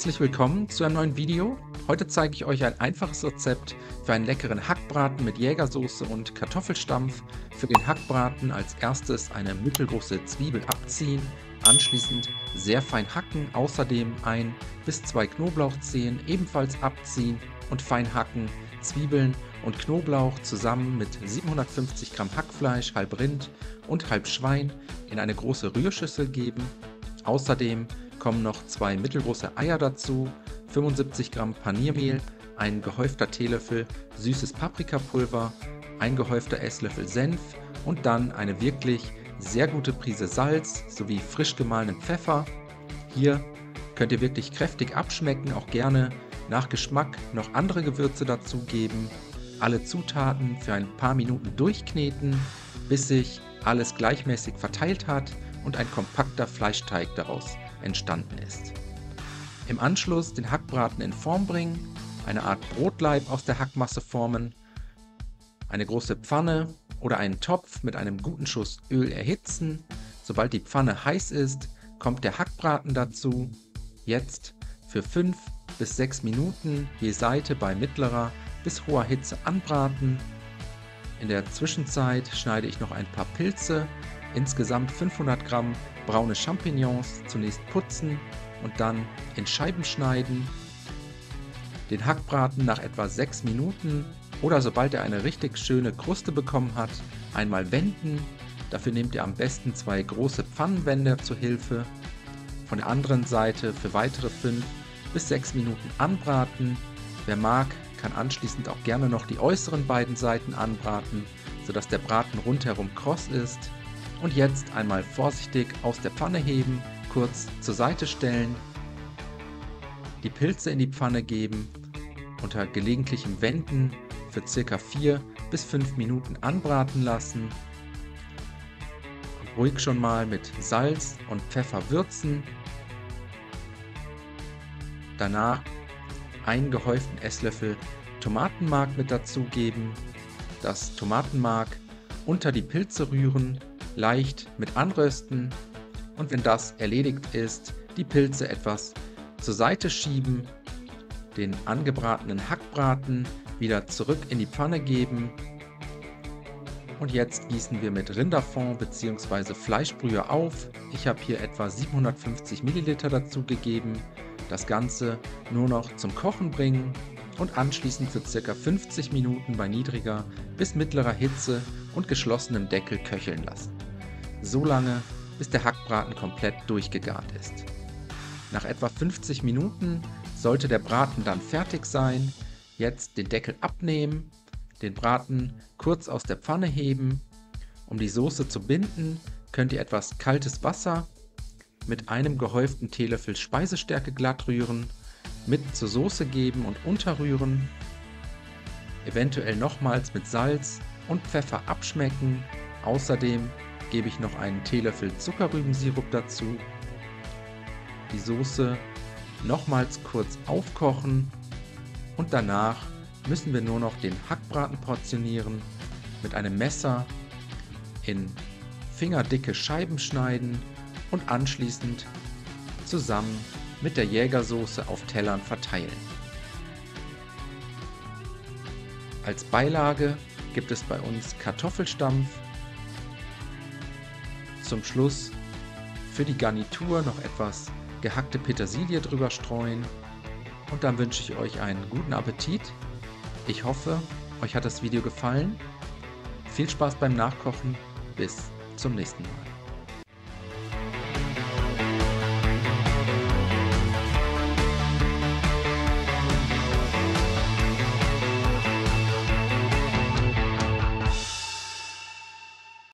Herzlich willkommen zu einem neuen Video. Heute zeige ich euch ein einfaches Rezept für einen leckeren Hackbraten mit Jägersoße und Kartoffelstampf. Für den Hackbraten als erstes eine mittelgroße Zwiebel abziehen, anschließend sehr fein hacken, außerdem 1 bis 2 Knoblauchzehen ebenfalls abziehen und fein hacken. Zwiebeln und Knoblauch zusammen mit 750 Gramm Hackfleisch, halb Rind und halb Schwein in eine große Rührschüssel geben. Außerdem kommen noch 2 mittelgroße Eier dazu, 75 Gramm Paniermehl, ein gehäufter Teelöffel süßes Paprikapulver, ein gehäufter Esslöffel Senf und dann eine wirklich sehr gute Prise Salz sowie frisch gemahlenen Pfeffer. Hier könnt ihr wirklich kräftig abschmecken, auch gerne nach Geschmack noch andere Gewürze dazugeben. Alle Zutaten für ein paar Minuten durchkneten, bis sich alles gleichmäßig verteilt hat und ein kompakter Fleischteig daraus entstanden ist. Im Anschluss den Hackbraten in Form bringen, eine Art Brotlaib aus der Hackmasse formen, eine große Pfanne oder einen Topf mit einem guten Schuss Öl erhitzen. Sobald die Pfanne heiß ist, kommt der Hackbraten dazu. Jetzt für 5 bis 6 Minuten je Seite bei mittlerer bis hoher Hitze anbraten. In der Zwischenzeit schneide ich noch ein paar Pilze, insgesamt 500 Gramm braune Champignons, zunächst putzen und dann in Scheiben schneiden. Den Hackbraten nach etwa 6 Minuten oder sobald er eine richtig schöne Kruste bekommen hat, einmal wenden. Dafür nehmt ihr am besten 2 große Pfannenwender zur Hilfe. Von der anderen Seite für weitere 5 bis 6 Minuten anbraten. Wer mag, kann anschließend auch gerne noch die äußeren beiden Seiten anbraten, sodass der Braten rundherum kross ist. Und jetzt einmal vorsichtig aus der Pfanne heben, kurz zur Seite stellen, die Pilze in die Pfanne geben, unter gelegentlichem Wenden für ca. 4 bis 5 Minuten anbraten lassen. Und ruhig schon mal mit Salz und Pfeffer würzen. Danach einen gehäuften Esslöffel Tomatenmark mit dazugeben, das Tomatenmark unter die Pilze rühren, leicht mit anrösten und wenn das erledigt ist, die Pilze etwas zur Seite schieben, den angebratenen Hackbraten wieder zurück in die Pfanne geben und jetzt gießen wir mit Rinderfond bzw. Fleischbrühe auf. Ich habe hier etwa 750 ml dazu gegeben. Das Ganze nur noch zum Kochen bringen und anschließend für ca. 50 Minuten bei niedriger bis mittlerer Hitze und geschlossenem Deckel köcheln lassen. So lange, bis der Hackbraten komplett durchgegart ist. Nach etwa 50 Minuten sollte der Braten dann fertig sein. Jetzt den Deckel abnehmen, den Braten kurz aus der Pfanne heben. Um die Soße zu binden, könnt ihr etwas kaltes Wasser mit einem gehäuften Teelöffel Speisestärke glatt rühren, mit zur Soße geben und unterrühren, eventuell nochmals mit Salz und Pfeffer abschmecken. Außerdem gebe ich noch einen Teelöffel Zuckerrübensirup dazu. Die Soße nochmals kurz aufkochen und danach müssen wir nur noch den Hackbraten portionieren, mit einem Messer in fingerdicke Scheiben schneiden und anschließend zusammen mit der Jägersoße auf Tellern verteilen. Als Beilage gibt es bei uns Kartoffelstampf. Zum Schluss für die Garnitur noch etwas gehackte Petersilie drüber streuen und dann wünsche ich euch einen guten Appetit. Ich hoffe, euch hat das Video gefallen. Viel Spaß beim Nachkochen. Bis zum nächsten Mal.